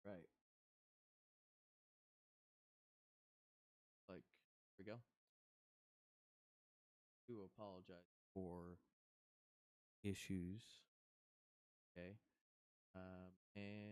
Right. Like, here we go. Do apologize for issues. Okay. And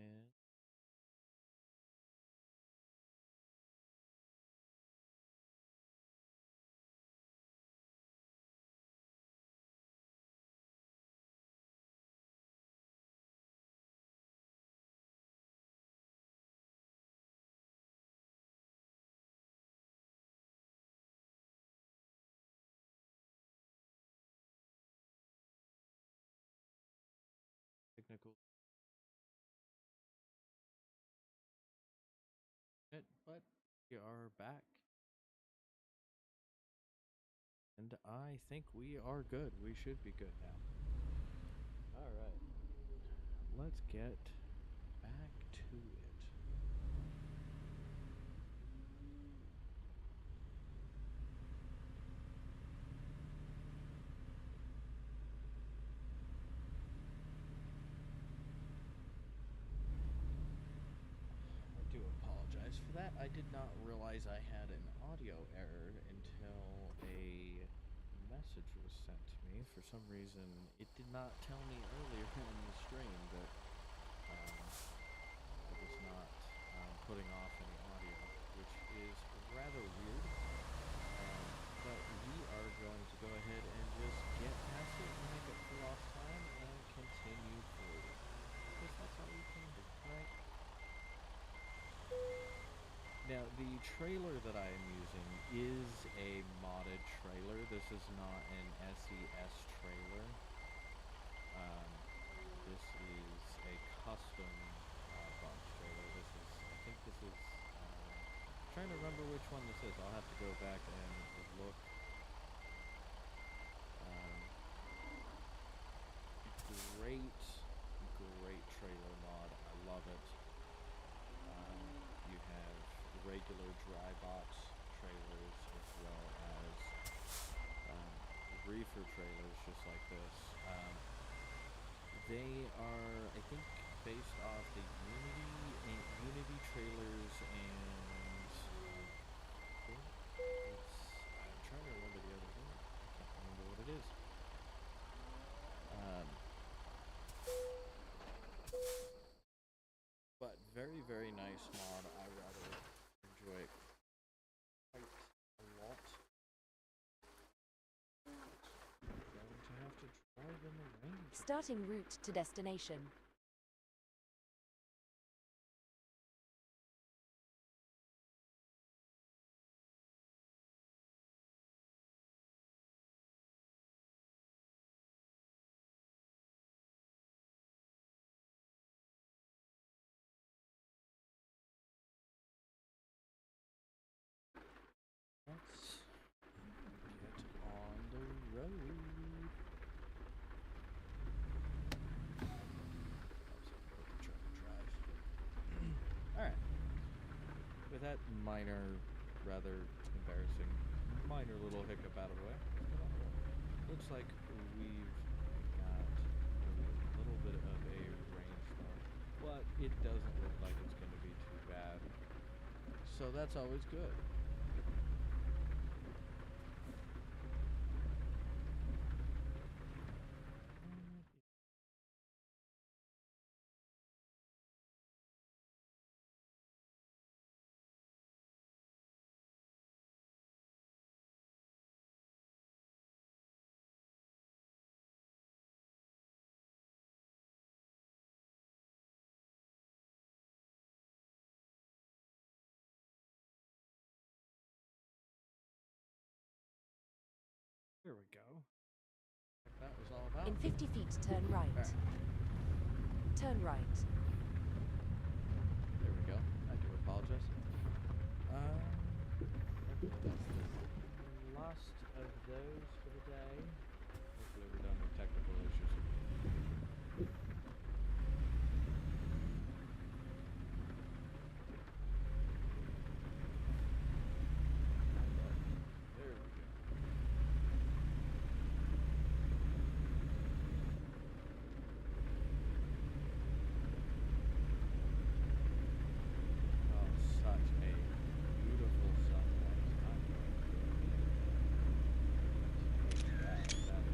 technical, but we are back, and I think we are good. We should be good now. All right. Let's get back to it. I do apologize for that. I did not realize I had an audio error until a message was sent to me. For some reason, it did not tell me earlier in the stream that I was not putting off any audio, which is rather weird. But we are going to go ahead and just get past it, make it through off time, and continue forward. Because that's all we can do, right? Now, the trailer that I am using is a modded trailer. This is not an SES trailer. This is a custom box trailer. I think this is, trying to remember which one this is. I'll have to go back and look. Great trailer mod. I love it. You have regular dry box trailers as well as reefer trailers just like this. They are, I think, based off the Unity trailers and I'm trying to remember the other thing. I can't remember what it is. But very, very nice mod. I rather enjoy it quite a lot. Going to have to drive in the rain. Starting route to destination. minor, rather embarrassing, minor little hiccup out of the way. Looks like we've got a little bit of a rainstorm, but it doesn't look like it's going to be too bad. So that's always good. Here we go. That was all about. In 50 feet, turn right. Alright. Turn right. There we go. I do apologize. Hopefully that's the last of those for the day. Hopefully we're done with technical issues. There we go. Oh, such a beautiful sunrise. I'm going to take that. That is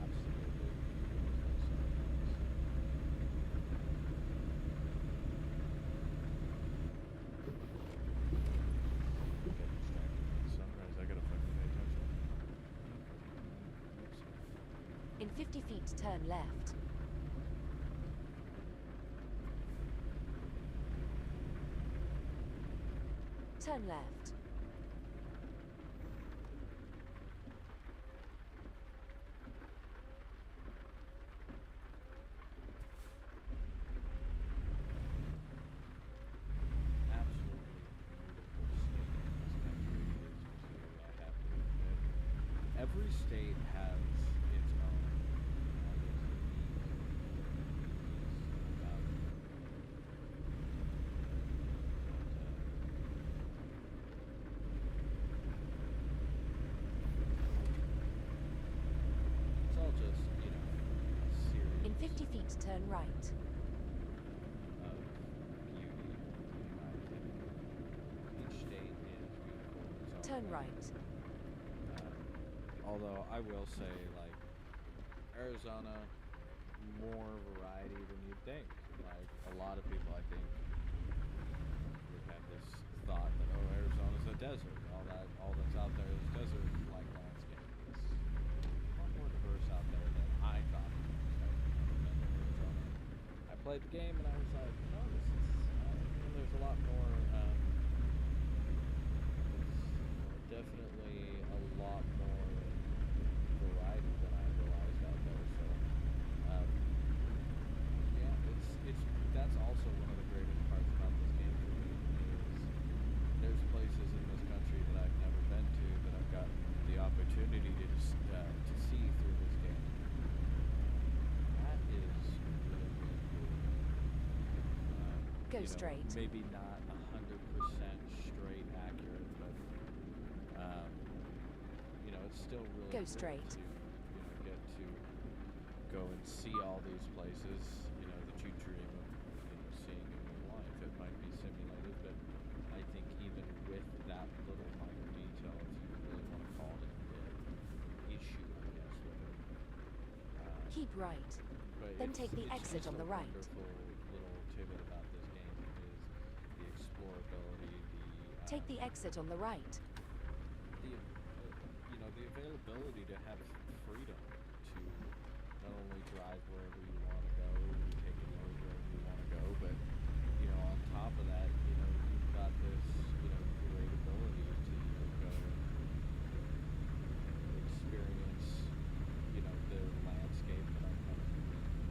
absolutely beautiful sunrise. Get distracted by the sunrise. I gotta fucking pay attention. In 50 feet, turn left. Turn left. Absolutely beautiful state in this country is too, I have to admit. Every state has its own, I guess, unique about it. It's all just, you know, a series In 50 feet, turn right. of beauty, in my opinion. Each state is beautiful in its own Turn way. right. Although I will say, like, Arizona, more variety than you'd think. Like, a lot of people, I think, would have this thought that, oh, Arizona's a desert. All that's out there is desert-like landscape. It's a lot more diverse out there than I thought it was. I've never been to Arizona. I played the game and I was like, no, this is, there's a lot more, there's definitely a lot more variety than I realized out there. So, yeah, it's that's also one of the greatest parts about this game for me is there's places in this country that I've never been to that I've gotten the opportunity to see through this game. That is really, really cool. Go You know, straight. maybe not 100% straight accurate, but you know, it's still really Go cool straight. to, you know, get to go and see all these places, you know, that you dream of, you know, seeing in real life. It might be simulated, but I think even with that little minor detail, if you really want to call it an issue, I guess, with it. Keep right. But Then take the it's exit just on a the right. wonderful little tidbit about this game is the explorability, Take the exit on the right. you know, the availability to have freedom to not only drive wherever you want to go, take a load wherever you want to go, but, you know, on top of that, you know, you've got this, you know, great ability to, you know, go and experience, you know, the landscape that I'm kind of familiar with.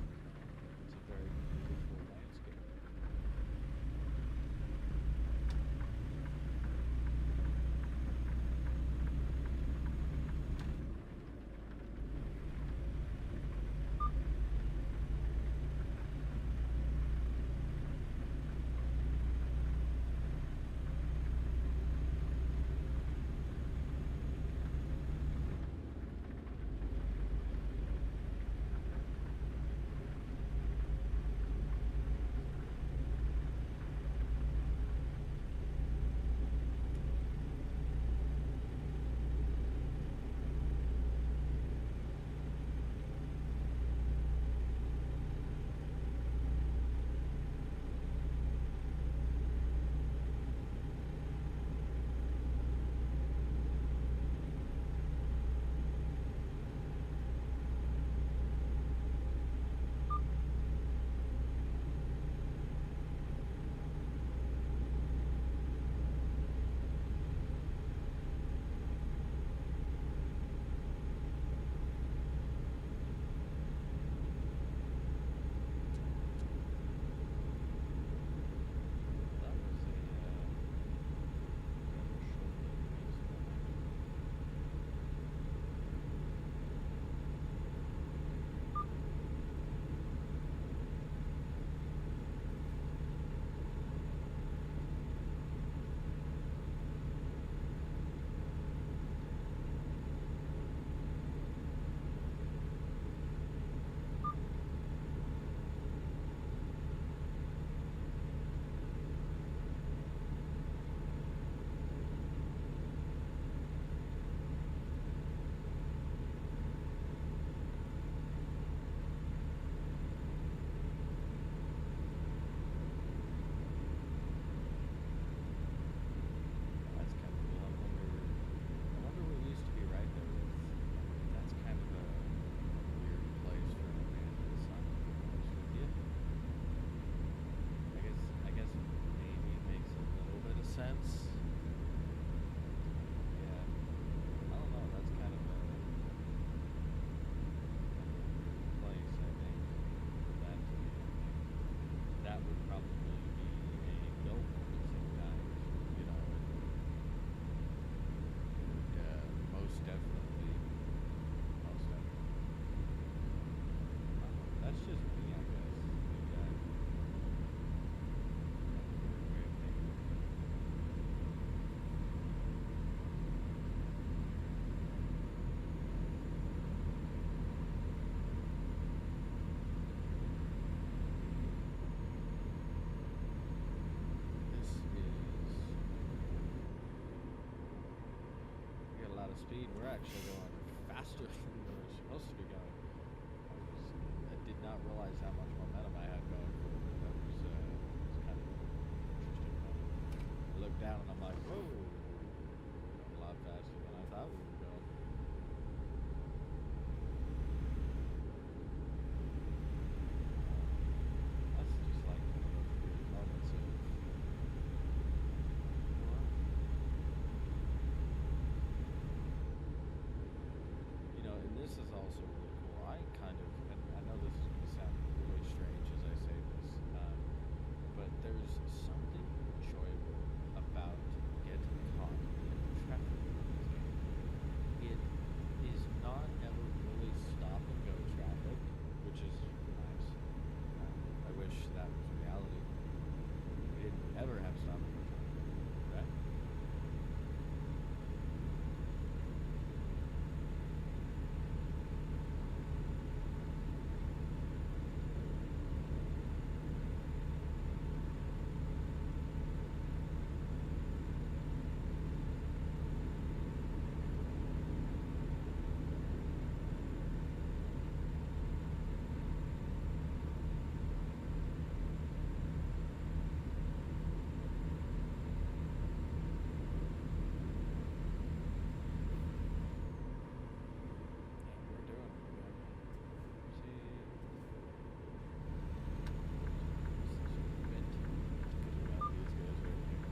It's a very beautiful landscape. speed. We're actually going faster than we're supposed to be going. I did not realize how much momentum I had going forward. That was kind of interesting. I looked down and I'm like, whoa, a lot faster than I thought we were going. That's just like one of those weird moments of, you know, and this is also really cool. I kind of, and I know this is going to sound really strange as I say this, but there's something enjoyable about getting caught in traffic in this game. It is not ever really stop and go traffic, which is nice. I wish that was reality. We didn't ever have stop and go traffic, right? We're doing it, man. See, such a mint. Good about these guys right here.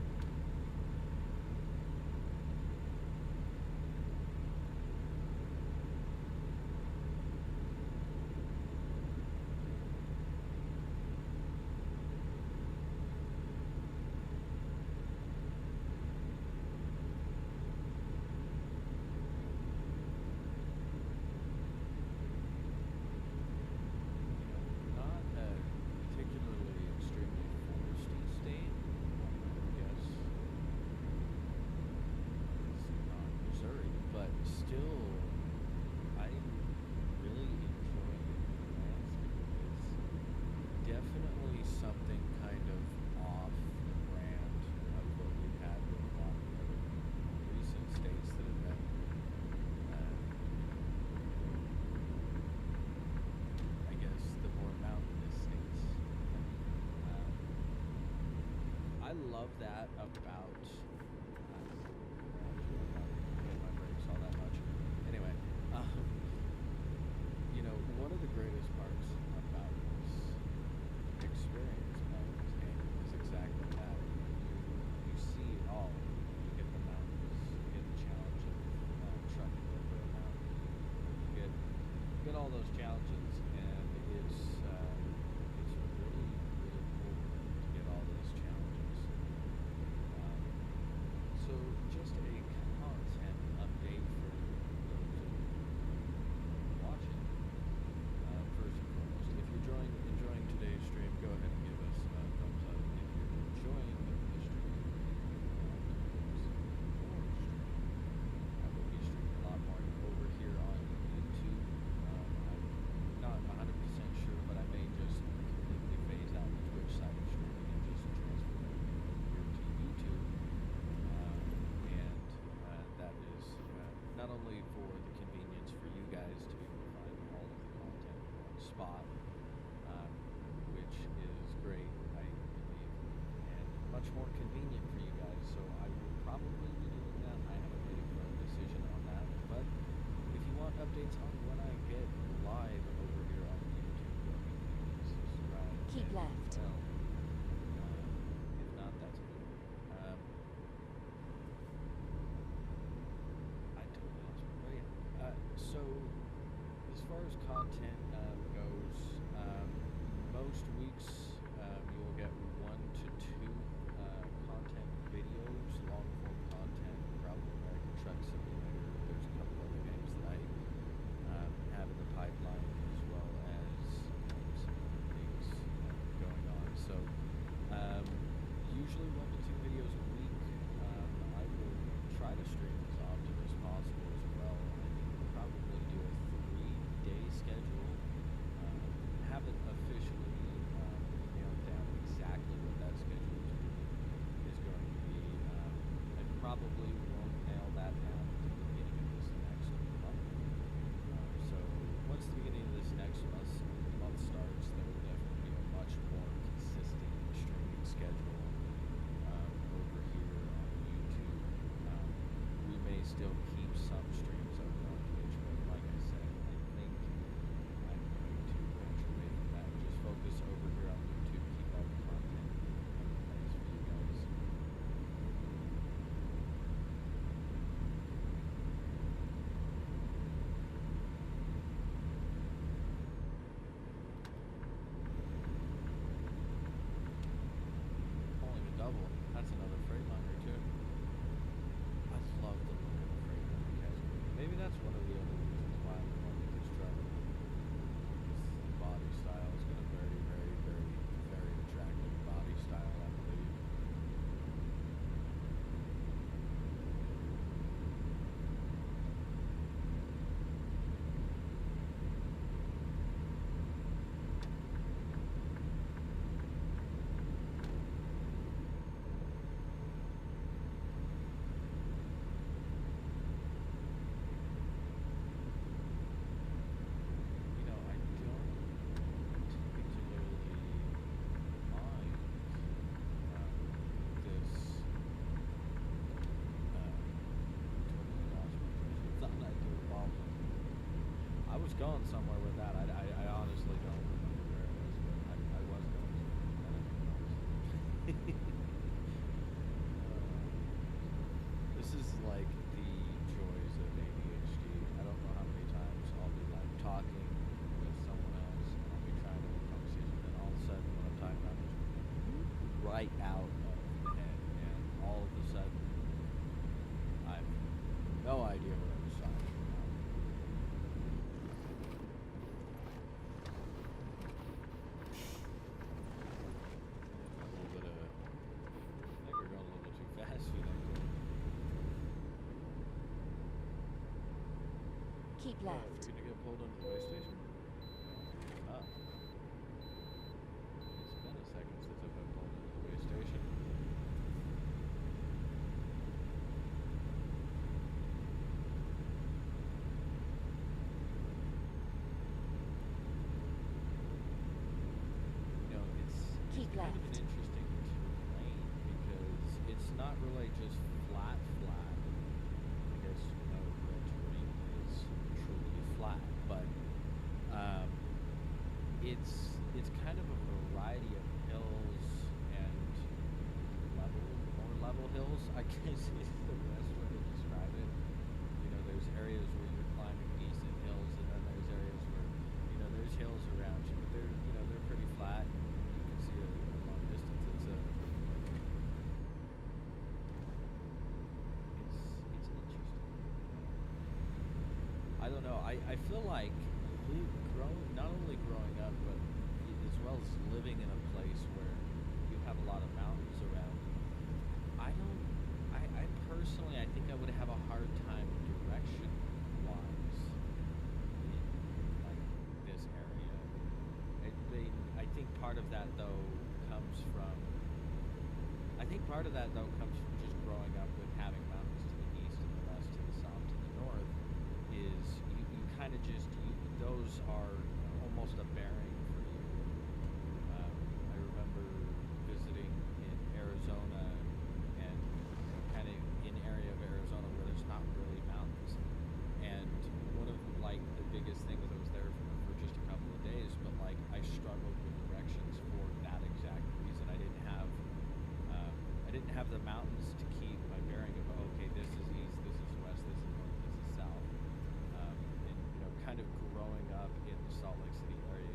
Not a particularly extremely foresty state. Yes, it's not Missouri, but still, I'm really enjoying the landscape. It's definitely something kind of off the brand of what we've had with a lot of the other recent states that have been, I guess, the more mountainous states. Um, I love that about. Hit my brakes all that much. Anyway, you know, one of the greatest parts about this experience of this game is exactly that. You see it all. You get the mountains, you get the challenge of trucking over a mountain, you get all those challenges, and it's really really cool to get all those challenges. Um, so just a content update for those of you watching. First and foremost, if you're enjoying today's stream, go ahead and give us a thumbs up. If you're enjoying the stream, I will be streaming a lot more over here on YouTube. I'm not 100% sure, but I may just completely phase out the Twitch side of streaming and just transfer everything over here to YouTube. And that is not only for the convenience for you guys to be able to find all of the content in one spot, which is great, I believe, and much more convenient for you guys. So I will probably be doing that. I haven't made a firm decision on that, but if you want updates on when I get live over here on YouTube, go ahead and subscribe. Keep as left. well. If not, that's cool. I totally lost my way. So, as far as content goes, most weeks you will get 1 to 2 content videos, long form content, probably American Truck Simulator. There's a couple other games that I have in the pipeline, as well as some other things going on. So, usually 1 to 2 videos a week. I will try to stream as often as possible as well. I think we'll probably do a 3-day schedule. Haven't officially going somewhere with that. I honestly don't remember where it was, but I was going somewhere. This is like the joys of ADHD. I don't know how many times I'll be like talking with someone else and I'll be trying to have a conversation, and all of a sudden what I'm talking about is right out of my head, and all of a sudden I've no idea what I was talking about. A little bit of, I think we're going a little too fast for that. Keep Oh, left. we're gonna get pulled into the way station? Oh. It's been a second since I've been pulled into the way station. You know, Keep it's kind of an left. interesting terrain because it's not really just flat. I guess, you know, the terrain is truly flat, but um, it's kind of a variety of hills and more level hills, I guess is the best way to describe it. You know, there's areas where you're climbing decent hills, and then there's areas where, you know, there's hills around you, but they're, you know, they're pretty flat, and you can see a long distance. It's interesting. I don't know. I feel like not only growing up, but as well as living in a place where you have a lot of mountains around you. I personally, I think I would have a hard time direction wise in like this area. I think part of that though comes from, just growing up with having mountains to the east and the west, to the south, to the north, is you kind of just, those are almost a bearing for you. I remember visiting in Arizona, and kind of in an area of Arizona where there's not really mountains. And one of like the biggest things, I was there for just a couple of days, but like I struggled with directions for that exact reason. I didn't have the mountains to keep my bearing of, okay, this is east, this is west, this is north, this is south. And you know, kind of growing up in the Salt Lake City area,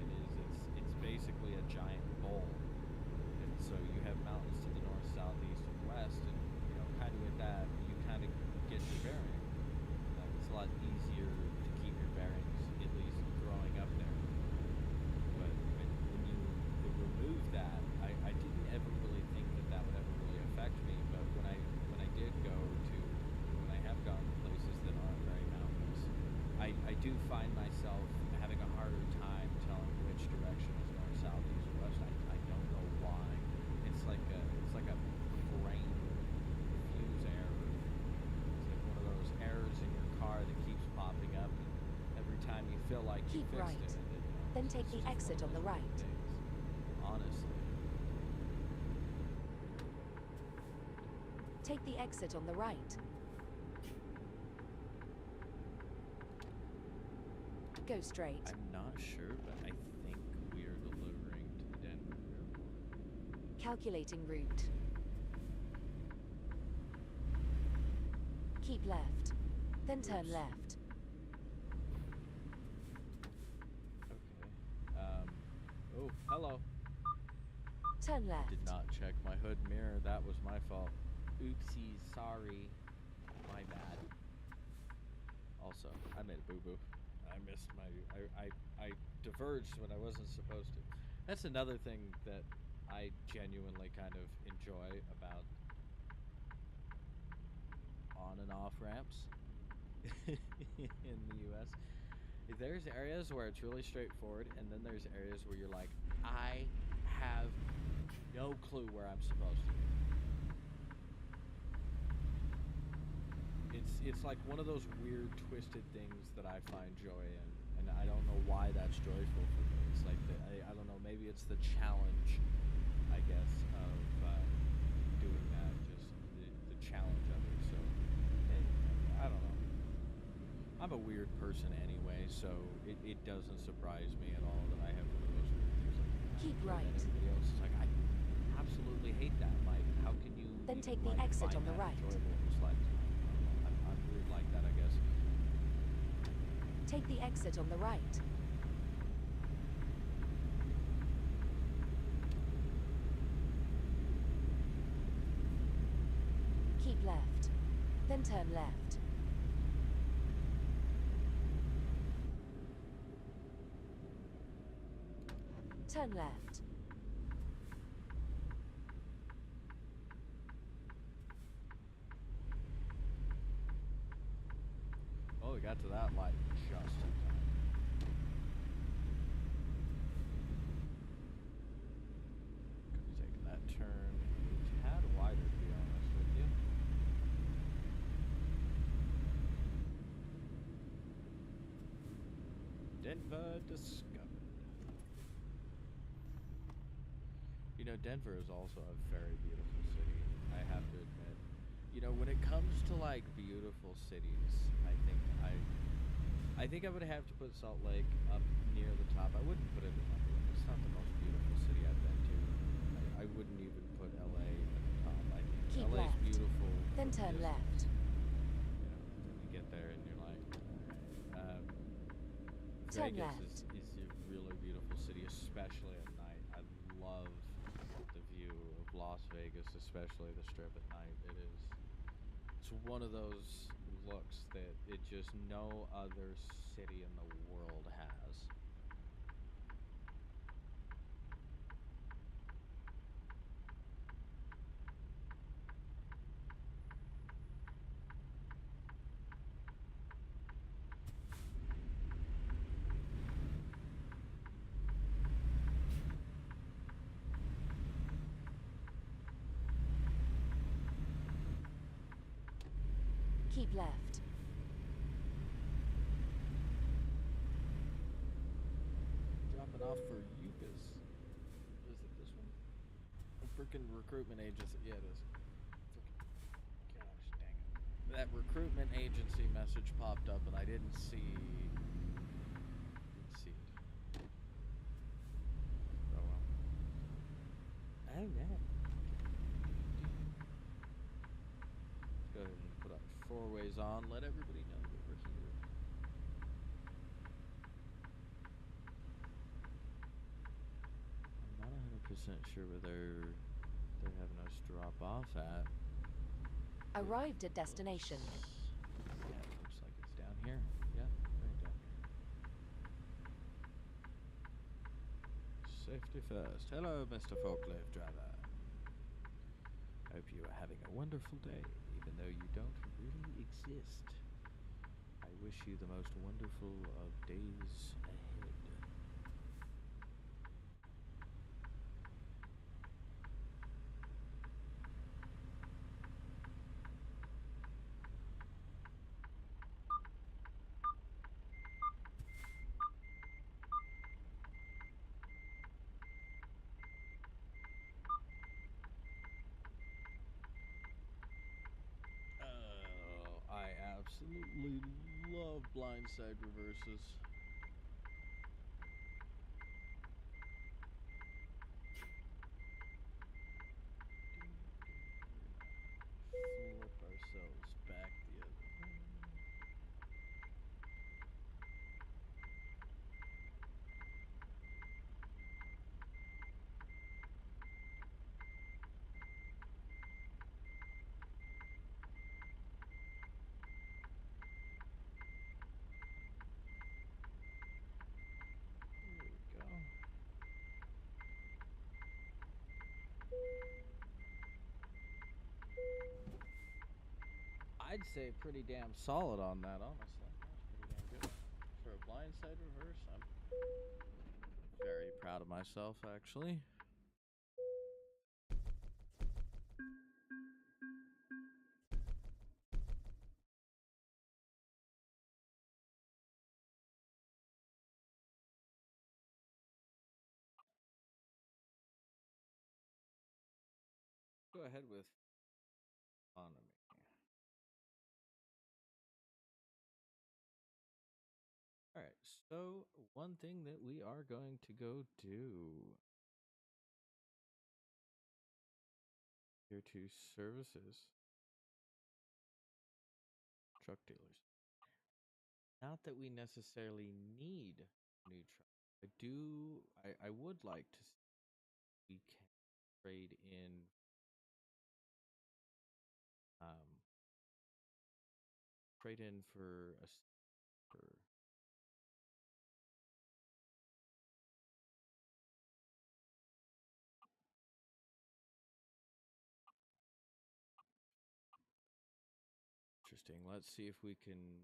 it's basically a giant bowl, and so you have mountains to the north, south, east, and west, and you know, kind of with that, you kind of get your bearing. It's a lot easier to keep your bearings, at least growing up there. But when you remove that, I didn't ever really think that would ever really affect me. But when I have gone to places that aren't very mountainous, I do find myself having a harder time telling which direction is north, south, east, or west. I don't know why. It's like a brain fuse error. It's like one of those errors in your car that keeps popping up, and every time you feel like you Keep fixed right. it, and Then it's take the just one exit of on the those weird right. things. Honestly. Take the exit on the right. Go straight. I'm not sure, but I think we are delivering to the Denver airport. Calculating route. Keep left. Then turn Oops. left. Okay. Oh, hello. Turn left. Did not check my hood mirror. That was my fault. Oopsies, sorry. My bad. Also, I made a boo-boo. I missed my... I diverged when I wasn't supposed to. That's another thing that I genuinely kind of enjoy about on and off ramps in the US. There's areas where it's really straightforward, and then there's areas where you're like, I have no clue where I'm supposed to be. It's like one of those weird, twisted things that I find joy in, and I don't know why that's joyful for me. It's like I don't know, maybe it's the challenge, I guess, of doing that, just the challenge of it. So, hey, I don't know. I'm a weird person anyway, so it doesn't surprise me at all that I have one of those weird things like that. Keep But then right. everybody else is like, I absolutely hate that. Like, how can you Then even take the like exit find on the that right. enjoyable? It's like, I don't know. I'm weird like that, I guess. Take the exit on the right. Keep left. Then turn left. Turn left. Oh, we got to that light just in time. Could have taken that turn a tad wider, to be honest with you. Denver discovered. You know, Denver is also a very beautiful city, I have to admit. You know, when it comes to like beautiful cities, I think I would have to put Salt Lake up near the top. I wouldn't put it at number one. It's not the most beautiful city I've been to. I wouldn't even put LA at the top. I think Keep LA's left. beautiful. Then from a turn distance. left. You know, then you get there and you're like, all right. Turn Vegas left. is a really beautiful city, especially at night. I love the view of Las Vegas, especially the strip at night. It's one of those looks that it just no other city in the world has. Keep left. Dropping off for Yucas. Is it this one? A freaking recruitment agency. Yeah, it is. Frickin' gosh dang it. That recruitment agency message popped up and I didn't see it. Oh well. Oh no. Let's go ahead and put our four ways on. Let everybody know that we're here. I'm not 100% sure where they're having us drop off at. Arrived at destination. Yeah, it looks like it's down here. Yeah, right down here. Safety first. Hello, Mr. Forklift Driver. Hope you are having a wonderful day, even though you don't really exist. I wish you the most wonderful of days ahead. Oh, I absolutely love blindside reverses. Flip ourselves back the other way. There we go. I'd say pretty damn solid on that, honestly. That's pretty damn good. For a blindside reverse, I'm very proud of myself, actually. Go ahead with autonomy. So one thing that we are going to go do here to services truck dealers. Not that we necessarily need new trucks. I would like to see if we can trade in um for a for interesting. Let's see if we can.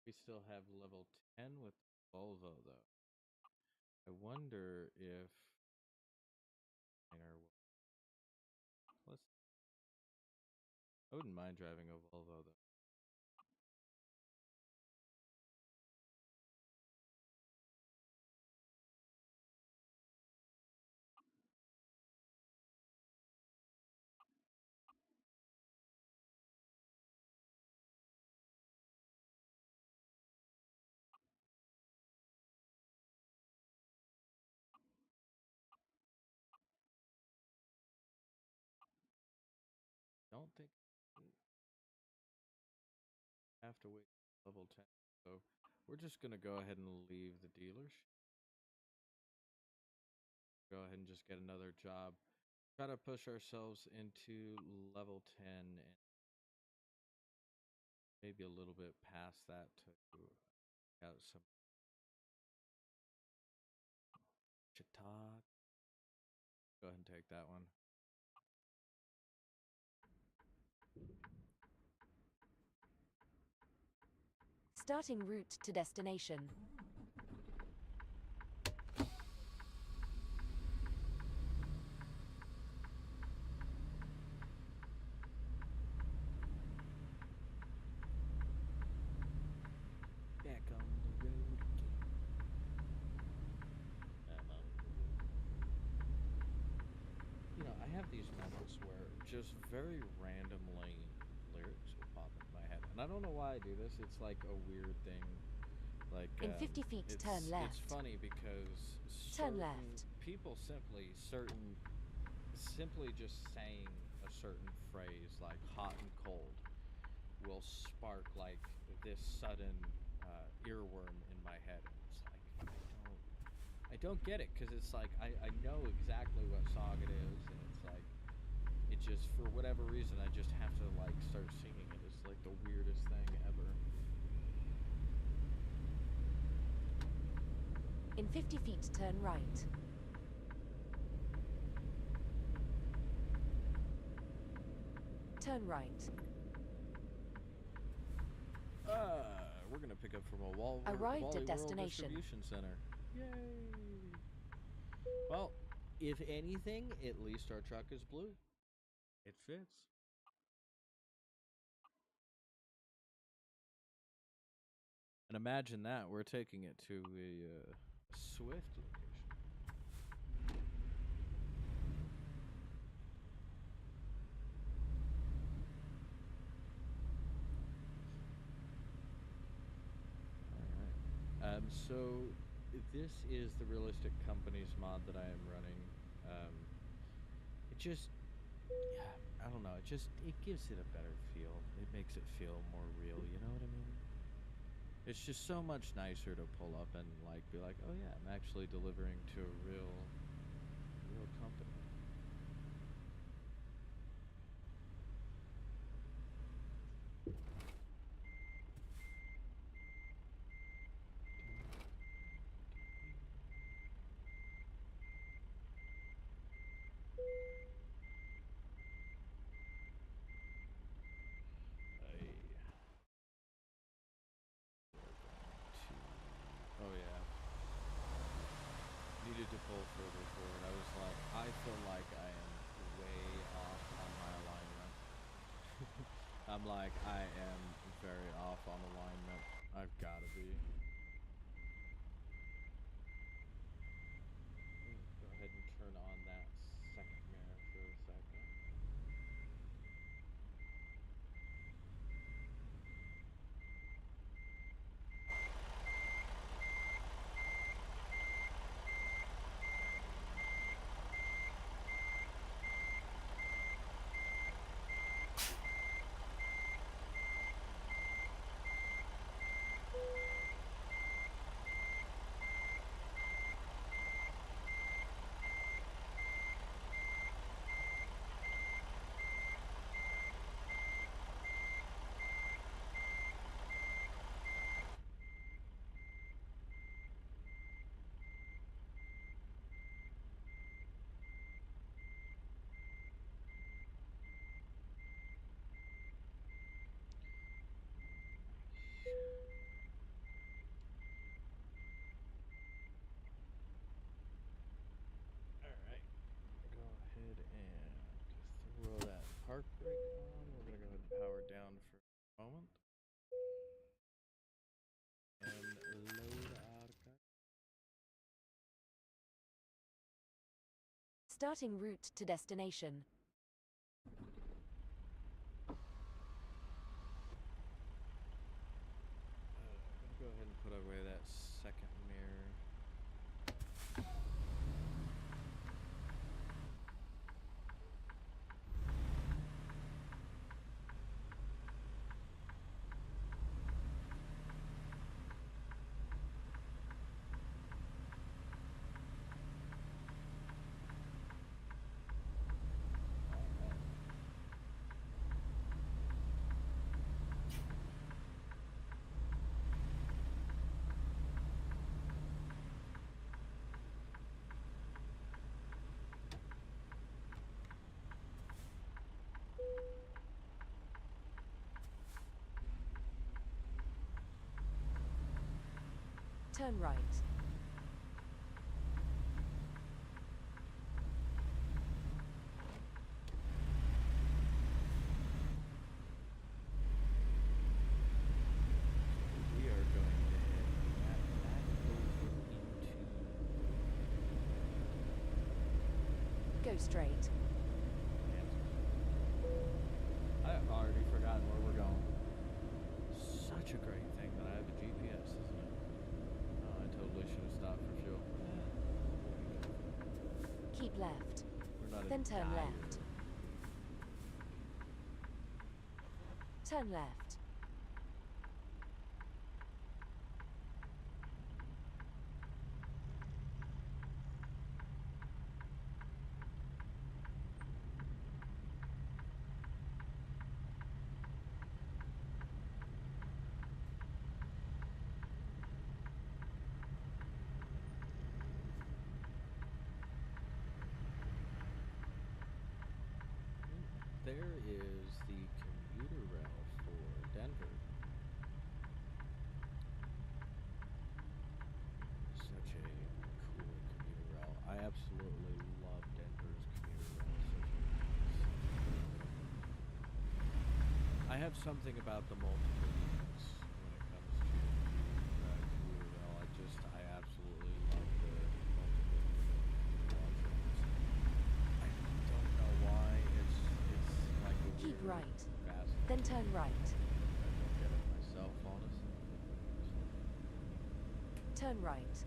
We still have level 10 with Volvo though. I wonder if let's I wouldn't mind driving a Volvo though. Don't think I have to wait level 10. So we're just gonna go ahead and leave the dealers. Go ahead and just get another job. Try to push ourselves into level 10 and maybe a little bit past that to out some Chitak. Go ahead and take that one. Starting route to destination. Back on the road again. You know, I have these moments where just very randomly lyrics will pop into my head, and I don't know why I do this. It's like a weird thing. Like In 50 feet, turn left. It's funny because Turn left. People simply just saying a certain phrase like hot and cold will spark like this sudden earworm in my head. It's like I don't get it because it's like I know exactly what song it is, and it's like it just for whatever reason I just have to like start singing it. It's like the weirdest thing ever. In 50 feet, turn right. Turn right. We're gonna pick up from a Wally Arrived at World destination. Distribution Center. Yay! Well, if anything, at least our truck is blue. It fits. And imagine that we're taking it to a Swift location. All right. So this is the Realistic Companies mod that I am running. It just, yeah, I don't know. It gives it a better feel. It makes it feel more real. You know what I mean? It's just so much nicer to pull up and like be like, oh yeah, I'm actually delivering to a real company. Oh yeah. Needed to pull further forward. I was like, I feel like I am way off on my alignment. I'm like, I am very off on alignment. I've got to be. Go ahead and turn on that second mirror for a second. park brake on. We're gonna go ahead and power down for a moment and load our car. Starting route to destination. I'm gonna go ahead and put away that second mirror. Turn right. We are going to head back over into. Go straight. I've already forgotten where we're going. Such a great thing that I have a GPS, isn't it? Oh, I totally should have stopped for fuel. Keep left. We're not Then in turn dire. left. Turn left. There is the commuter rail for Denver. Such a cool commuter rail. I absolutely love Denver's commuter rail. I have something about the multiple units when it comes to commuter rail. I absolutely love the multiple unit options. I don't know why it's like a Keep weird right. fast. Then turn right. I don't get it myself, honestly. Turn right.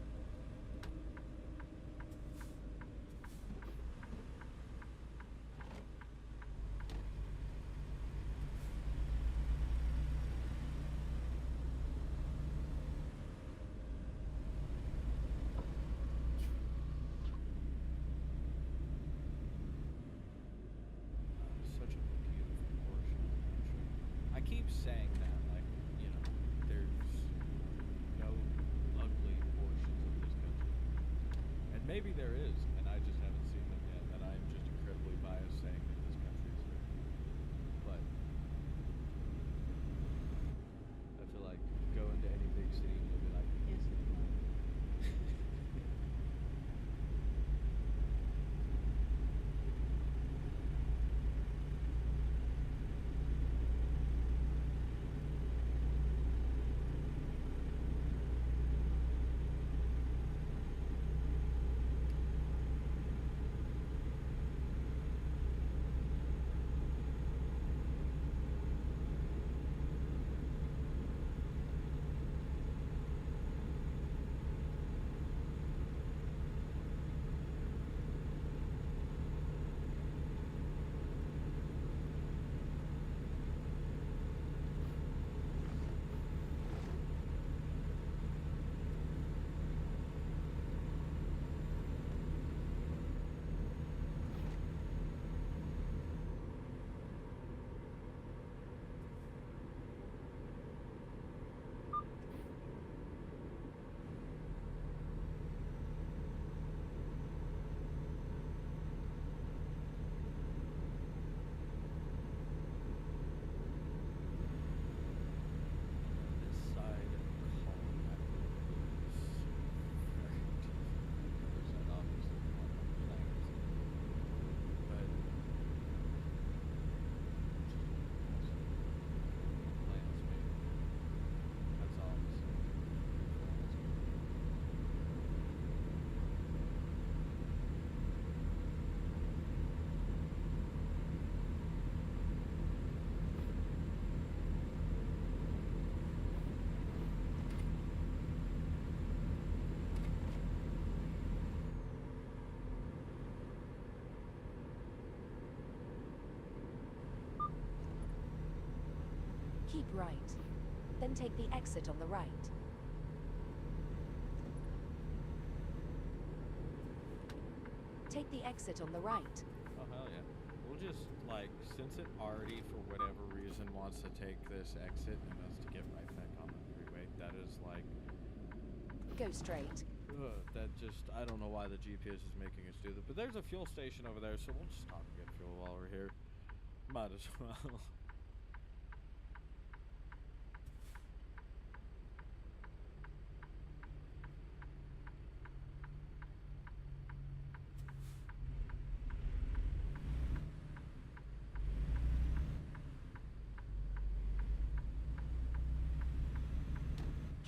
Such a beautiful portion of the country. I keep saying that, like, you know, there's no ugly portions of this country. And maybe there is, and I just haven't seen them yet, and I'm just incredibly biased saying that this country is there. But I feel like go into any big city and you'll be like, yes, it's fine. Keep right. Then take the exit on the right. Take the exit on the right. Oh, hell yeah. We'll just, like, since it already, for whatever reason, wants to take this exit and us to get right back on the freeway, that is, like... Go straight. That just... I don't know why the GPS is making us do that. But there's a fuel station over there, so we'll just stop and get fuel while we're here. Might as well.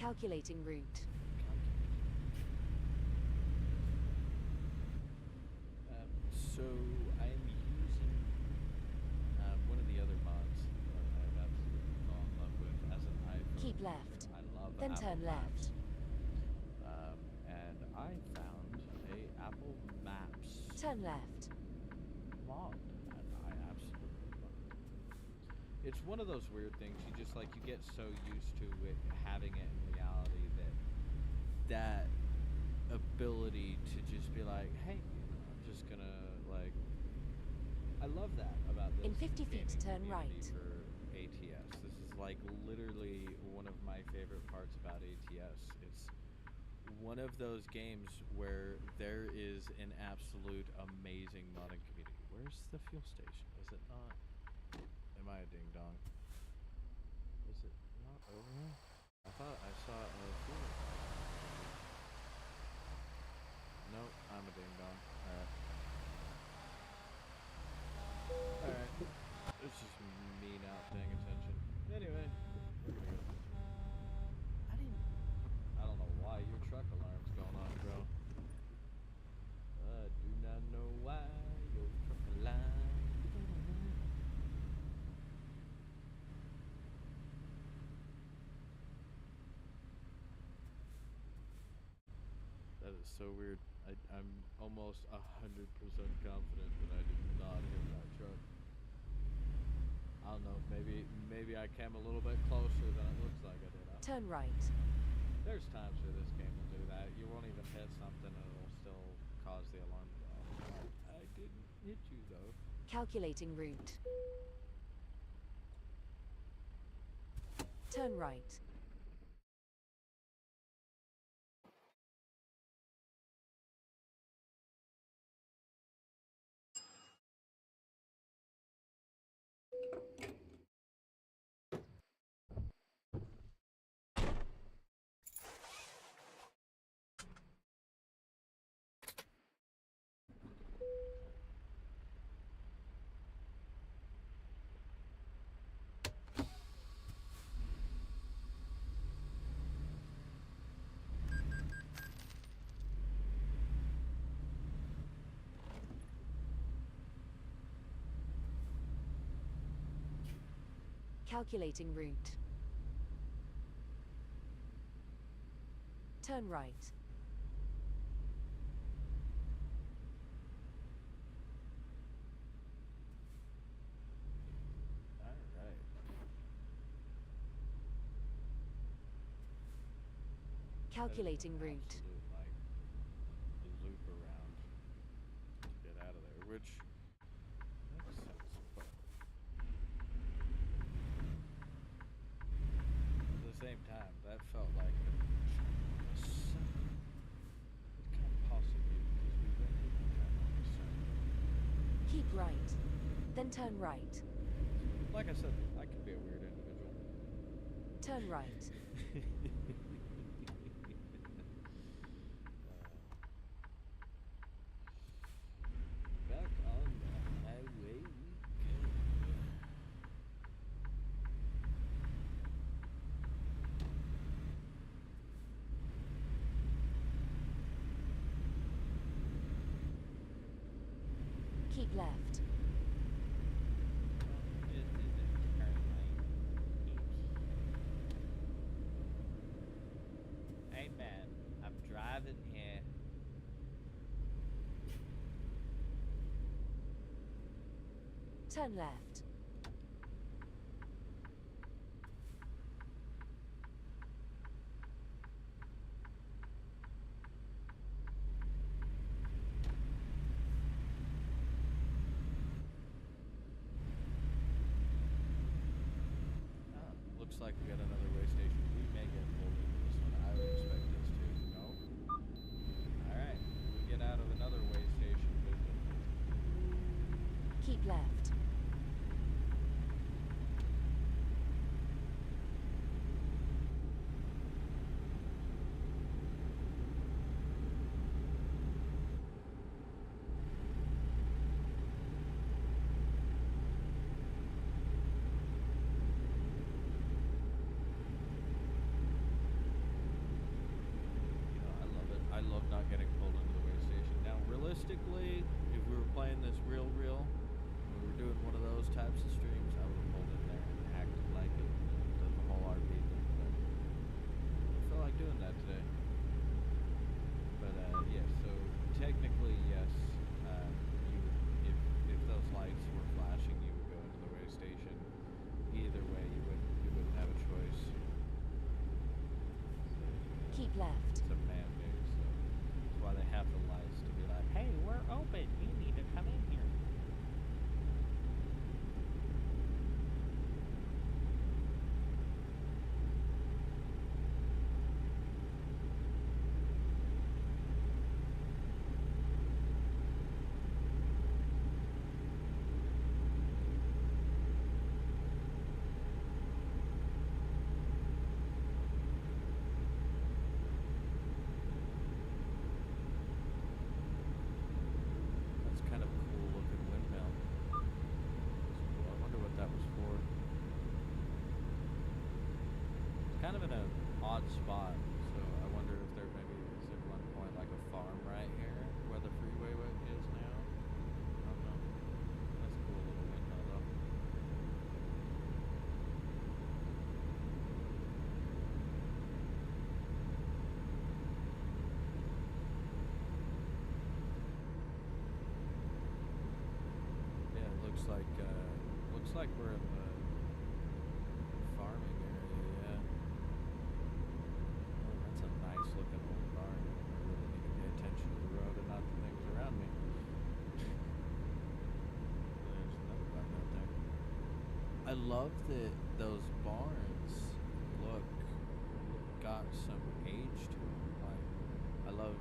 Calculating route. So I'm using one of the other mods that I've absolutely fallen in love with as an iPhone. Keep left. I love Then Apple turn Maps. left. And I found a Apple Maps Turn left. mod, and I absolutely love it. It's one of those weird things you just like, you get so used to it having it in reality that ability to just be like, hey, I'm just gonna, like, I love that about this. In 50 feet, gaming turn community right. for ATS. This is like literally one of my favorite parts about ATS. It's one of those games where there is an absolute amazing modding community. Where's the fuel station? Is it not? Am I a ding dong? Is it not over here? I thought I saw a fuel. Nope, I'm a ding dong. Alright. Alright. It's just me not paying attention. Anyway, we're gonna go. I don't know why your truck alarm's going off, bro. I do not know why your truck alarm. That is so weird. I'm almost 100% confident that I did not hit that truck. I don't know. Maybe I came a little bit closer than it looks like I did. Turn right. There's times where this game will do that. You won't even hit something and it'll still cause the alarm to go off. I didn't hit you though. Calculating route. Turn right. Calculating route. Turn right. Alright. Calculating route. Absolute, like, loop around to get out of there, which makes sense, but at the same time, that felt like a second. It can't possibly, because we went through the time on the second. Keep right. Then turn right. Like I said, I can be a weird individual. Turn right. Back on the highway we go. Keep left. It isn't turn lane. Hey man, I'm driving here. Turn left. looks like we got another way station. We may get pulled into this one. I would expect us to. No. Alright. We get out of another way station visit. Keep left. You know, I love it. I love not getting pulled into the way station. Now, realistically, if we were playing this real, and we were doing one of those types of streams, I would have pulled in there and acted like it, done the whole RP thing. But I don't feel like doing that today. But yeah, so technically, yes, you if those lights were flashing, you would go into the way station. Either way, you wouldn't have a choice. Keep left. It's a mandate, so that's why they have the lights to be like, hey, we're open. You need to come in here. That's kind of a cool looking windmill. I wonder what that was for. It's kind of in an odd spot, so I wonder if there maybe is at one point like a farm right here where the freeway is now. I don't know. That's a cool little windmill though. Yeah, it looks like we're in the farming area. Yeah. Oh, that's a nice looking old barn. I really need to pay attention to the road and not the things around me. There's another barn out there. I love that those barns got some age to them. Like, I love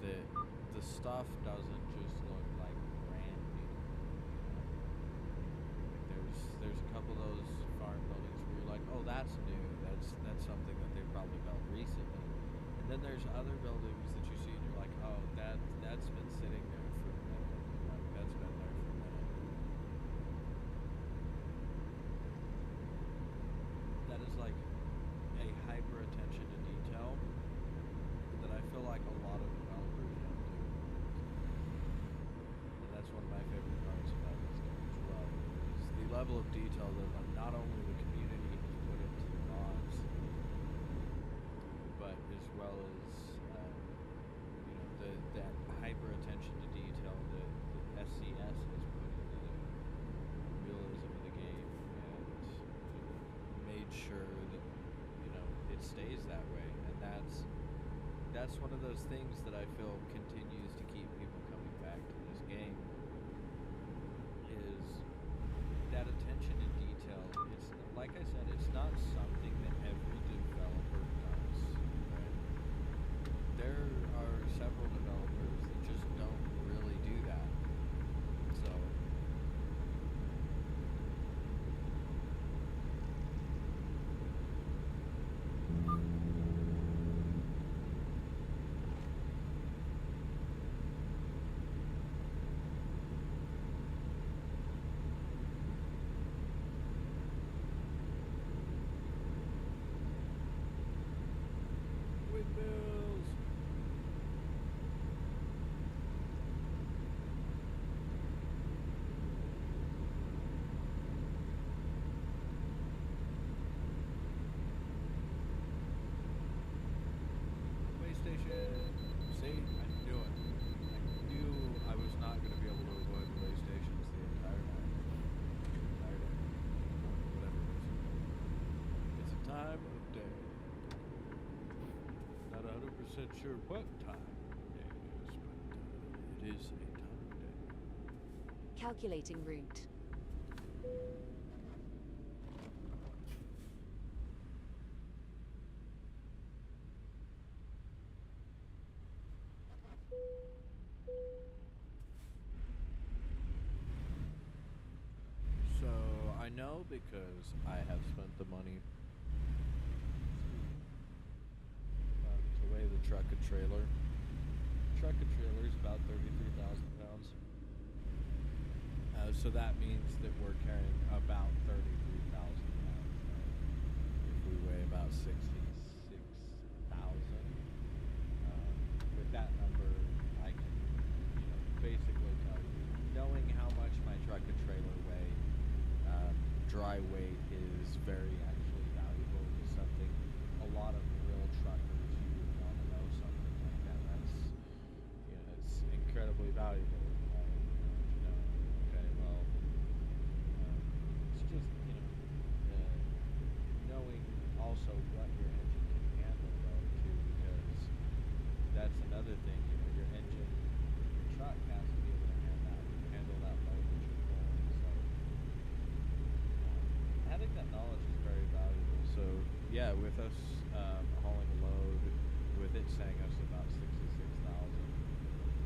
that the stuff doesn't just look like brand new. Like there's a couple of those farm buildings where you're like, oh, that's new. That's something that they probably built recently. And then there's other buildings that you see and you're like, oh, that's been sitting there for a minute. Like that's been there for a minute. That is like a hyper attention to detail that I feel like a lot of developers don't do. And that's one of my favorite parts about this game as well, is the level of detail that not only the community has put into the mods, but as well as that hyper attention to detail that SCS has put into the realism of the game, and made sure that it stays that way. And that's one of those things that I feel continues to keep people coming back to this game, is that attention to detail. It's like I said, it's not something that every developer does, right? There are several developers that just don't really do that. So windmills. Way station. See, I knew it. I knew I was not going to be able to avoid the way stations the entire night. Entire day. Whatever it is. It's a time of day. Not 100% sure what time of day it is, but it is a time of day. Calculating route. know because I have spent the money to weigh the truck and trailer. Truck and trailer is about 33,000 pounds. So that means that we're carrying about 33,000 pounds. If we weigh about 66,000, with that number, I can, basically tell you, knowing how much my truck and trailer weigh, dry weight is very actually valuable. It's something a lot of real truckers, you would want to know something like that. That's, it's incredibly valuable. Okay, well, it's just, knowing also what your engine can handle though too, because that's another thing, your engine, your truck has to be able to handle that load that you're pulling. So having that knowledge is very valuable. So yeah, with us hauling a load, with it saying us about 66,000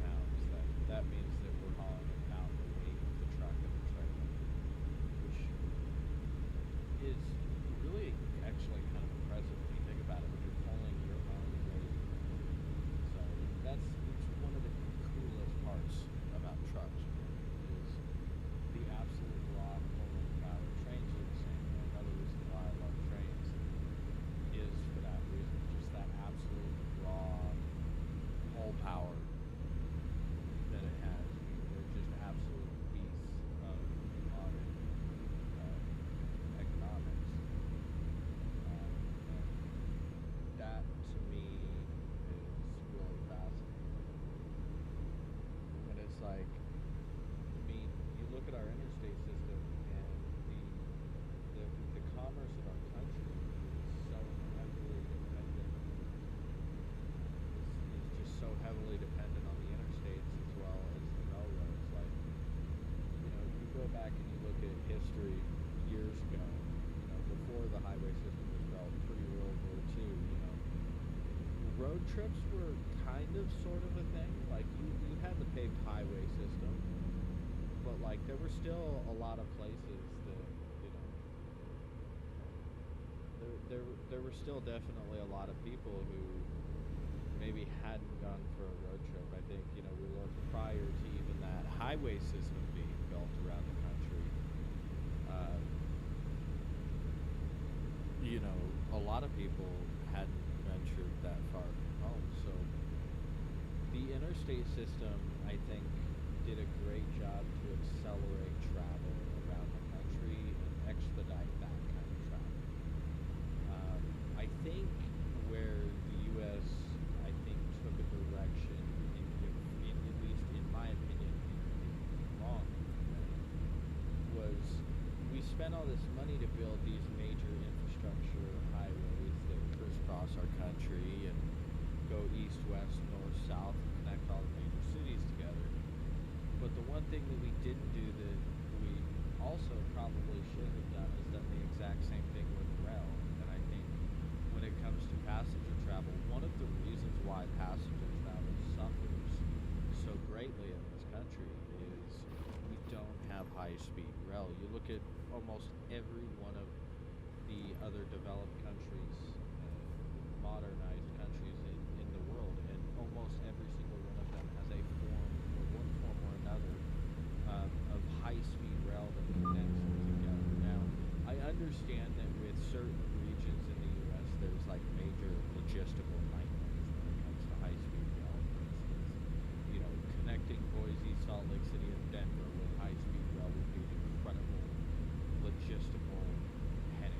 pounds, that means that we're hauling about the weight of the truck and the trailer, which is really actually kind of impressive when you think about it. When you're pulling your own weight, so it's one of the coolest parts about trucks is the absolute raw pulling power. Trains are the same way. Another reason why I love trains is for that reason, just that absolute raw pull power that it has. They're just absolute beasts of modern economics. And that to me is really fascinating. And it's like, I mean, you look at our interstate system and the commerce of our country is so heavily dependent. Is just so heavily dependent on the interstates as well as the railroads. Like, you go back and you look at history years ago, before the highway system was built, pre-World War II, road trips were kind of sort of a thing. Like, you had the paved highway system, but like there were still a lot of places that, there were still definitely a lot of people who maybe hadn't gone for a road trip. I think, we look prior to even that highway system being built around the country. A lot of people hadn't ventured that far from home. So the interstate system, I think, did a great job to accelerate travel around the country and expedite that kind of travel. I think where the U.S. took a direction, at least in my opinion, wrong, was we spent all this money to build these major infrastructure highways that crisscross our country and go east, west, north, south, and connect all the major cities together. But the one thing that we didn't do that we also probably should have done is done the exact same thing with rail. And I think when it comes to passenger travel, one of the reasons why passenger travel suffers so greatly in this country is we don't have high-speed rail. You look at almost every one of the other developed countries, modernized countries in the world, and almost every single one of them has a form, or one form or another, of high-speed rail that connects them together. Now, I understand that with certain regions in the U.S., there's like major logistical nightmares when it comes to high-speed rail. For instance, connecting Boise, Salt Lake City, and Denver with high-speed rail would be an incredible logistical headache.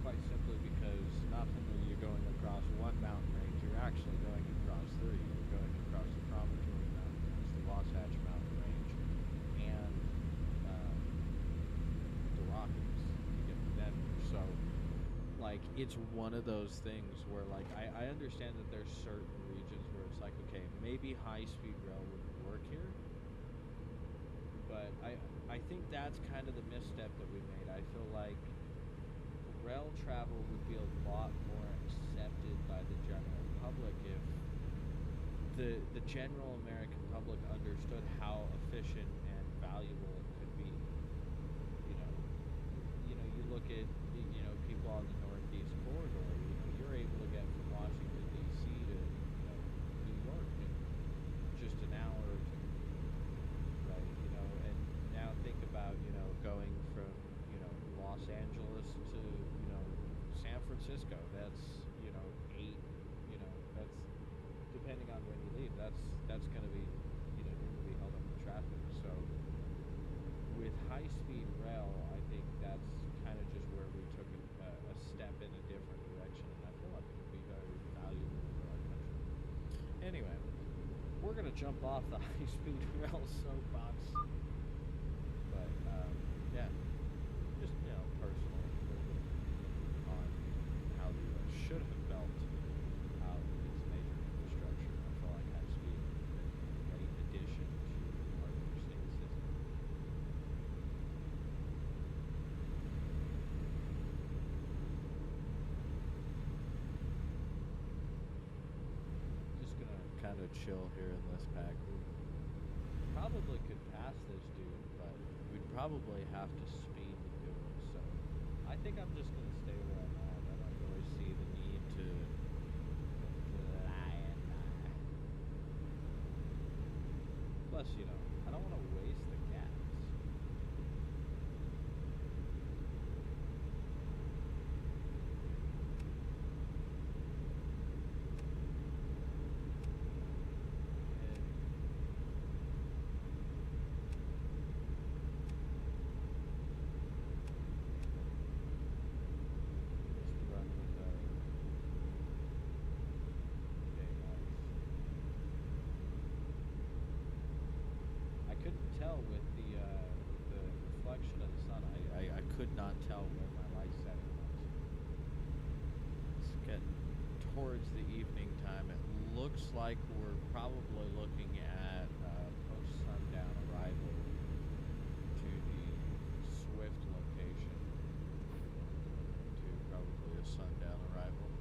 Quite simply because not only you're going across one mountain range, you're actually going across three. You're going across the Promontory Mountain Range, the Wasatch Mountain Range, and the Rockies to get to Denver. So, like, it's one of those things where, like, I understand that there's certain regions where it's like, okay, maybe high-speed rail wouldn't work here, but I think that's kind of the misstep that we made. I feel like rail travel would be a lot more accepted by the general public if the general American public understood how efficient and valuable it could be. look at people on the Northeast corridor. You're able to get from Washington D.C. to New York in just an hour or two, right? And now think about going from Los Angeles to San Francisco. That's 8. That's depending on when you leave. That's going to be you're going to be held up in traffic. So with high-speed rail, I think that's kind of just where we took a step in a different direction, and I feel like it would be very valuable for our country. Anyway, we're going to jump off the high-speed rail soapbox, but yeah, just personal on how the U.S. should have built out its major infrastructure. I feel like high-speed has been a great addition to our interstate system. Just gonna kind of chill here in this pack. We probably could pass this dude, but we'd probably have to speed to do it. So I think I'm just gonna stay where I'm at. I don't really see the need to lie and lie. Plus, I don't want to waste the gas. I couldn't tell with the reflection of the sun. I could not tell where my light setting was. It's getting towards the evening time. It looks like we're probably looking at post-sundown arrival to the Swift location. To probably a sundown arrival.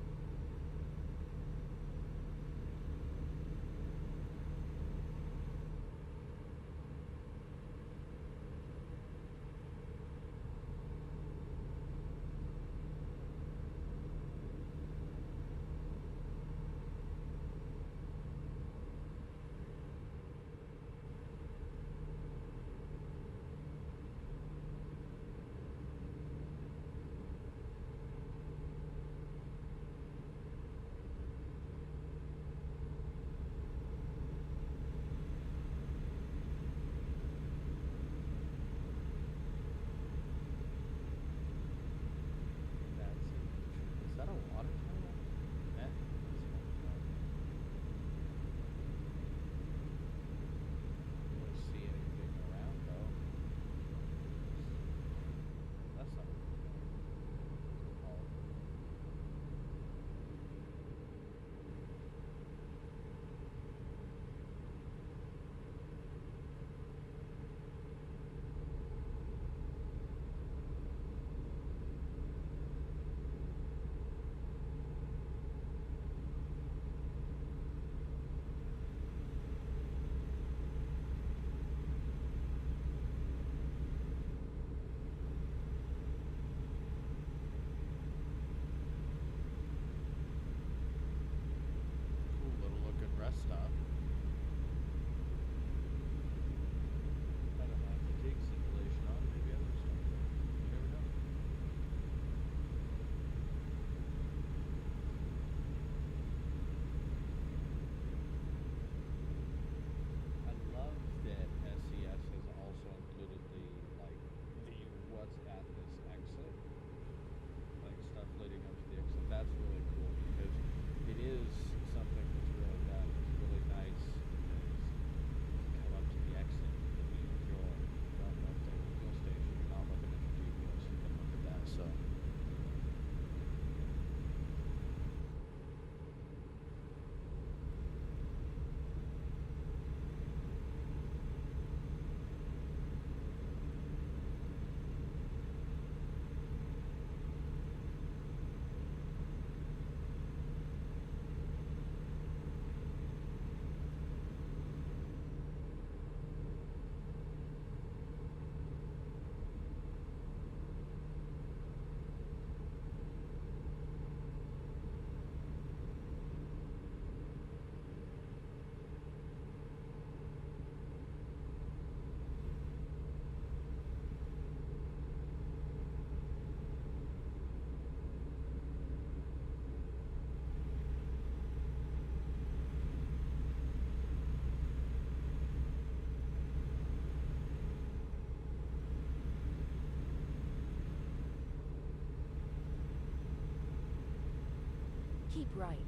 Keep right.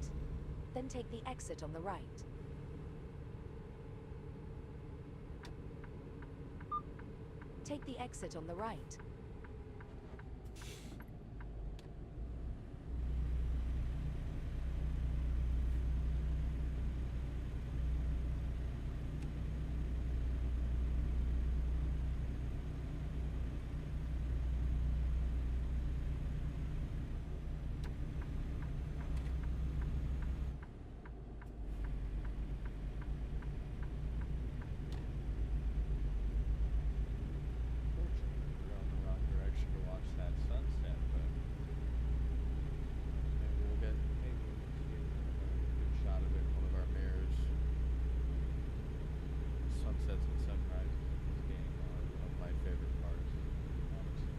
Then take the exit on the right. Take the exit on the right. Fortunately, we're going the wrong direction to watch that sunset, but maybe we'll get to get a good shot of it in one of our mirrors. Sunsets and sunrises in this game are one of my favorite parts, honestly.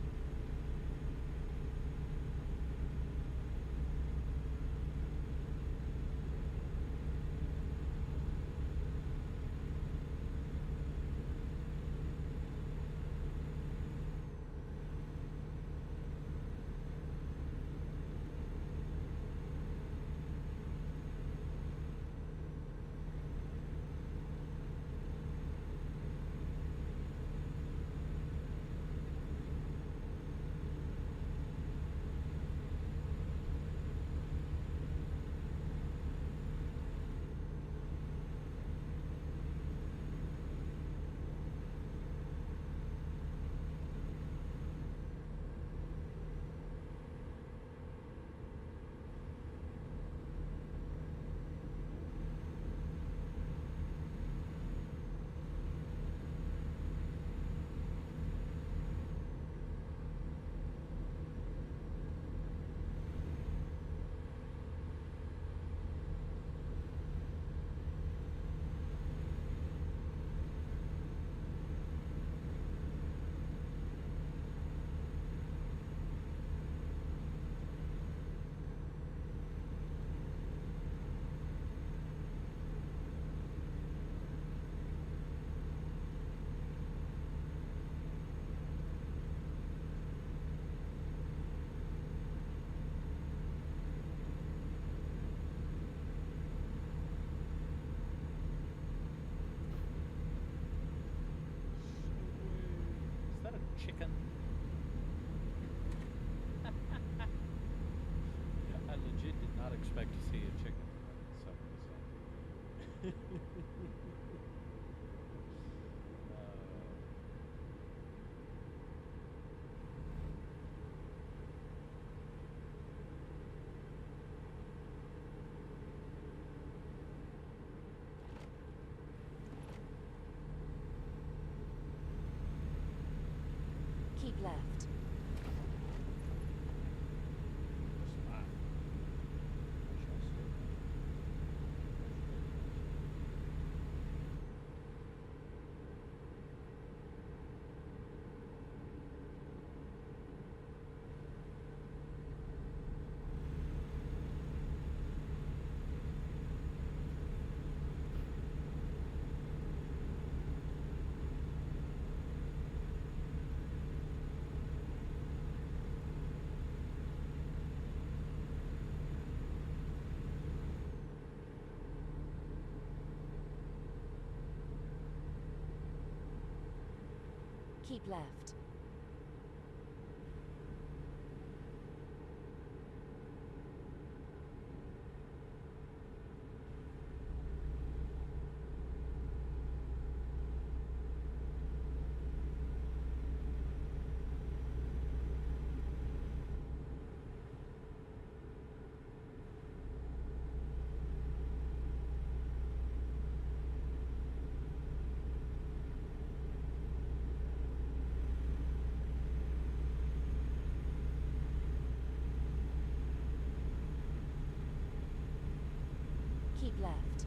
Is that a chicken? I legit did not expect to see a chicken when someone said. Keep left. Keep left. Keep left.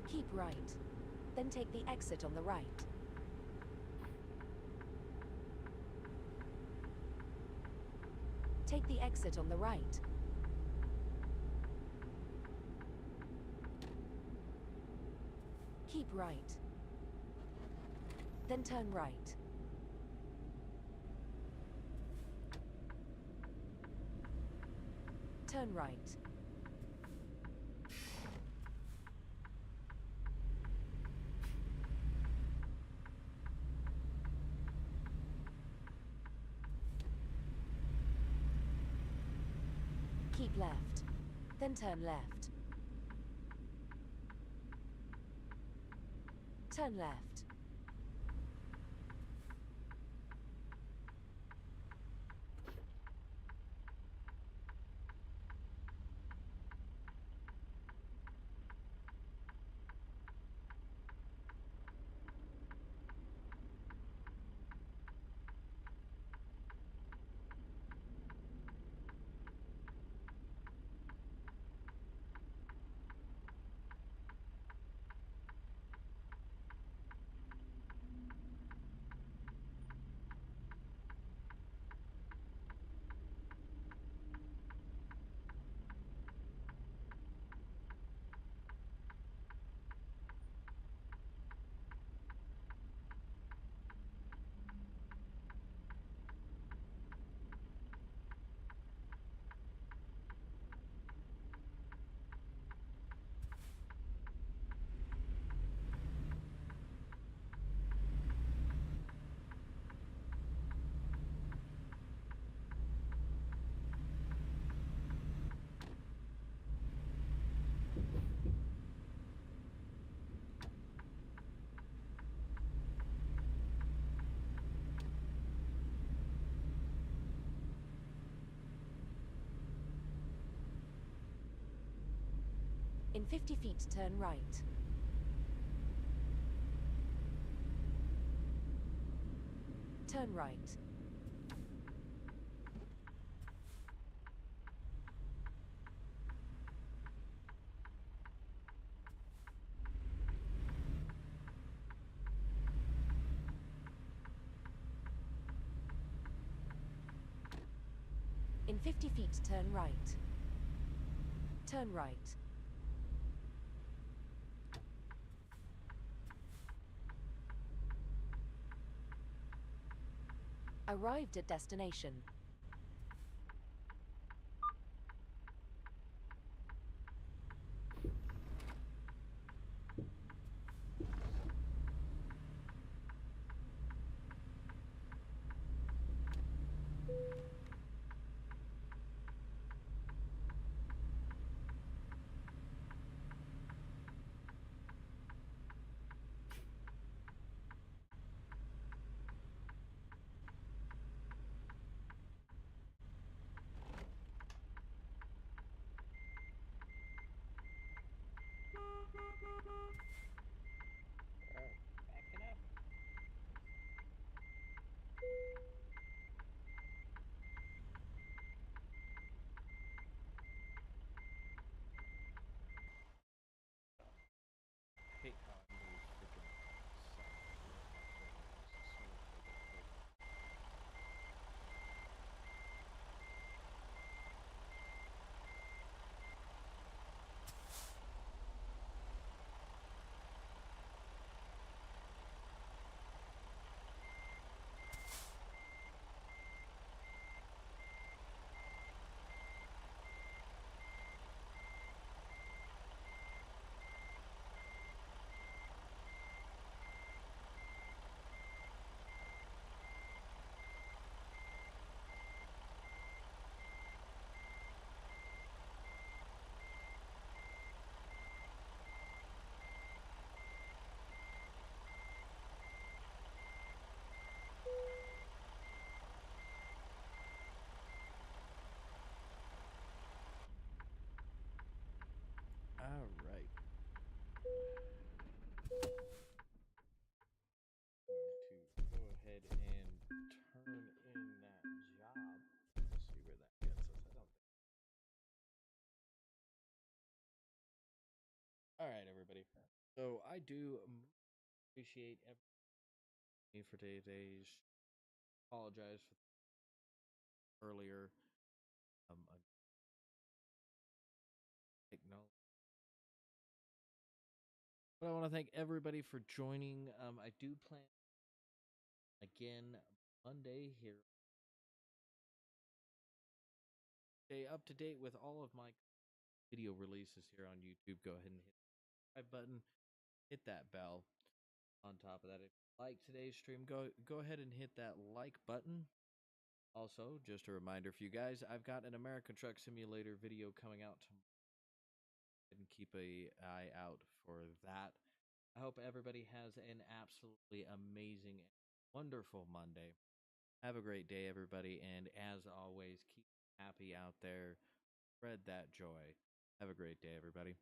Keep right. Then take the exit on the right. Take the exit on the right. Keep right. Then turn right. Turn right. Keep left. Then turn left. Turn left. In 50 feet, turn right. Turn right. In 50 feet, turn right. Turn right. Arrived at destination. Backing up. Hate how I move freaking All right. Going to go ahead and turn in that job. See where that gets us. I don't think. All right, everybody. So I do appreciate everything for today's. Apologize for earlier. Technology. But I want to thank everybody for joining. I do plan again Monday here. Stay up to date with all of my video releases here on YouTube. Go ahead and hit the subscribe button, hit that bell. On top of that, if you like today's stream, go ahead and hit that like button. Also, just a reminder for you guys, I've got an American Truck Simulator video coming out tomorrow. And keep an eye out for that. I hope everybody has an absolutely amazing, wonderful Monday. Have a great day, everybody, and as always, keep happy out there. Spread that joy. Have a great day, everybody.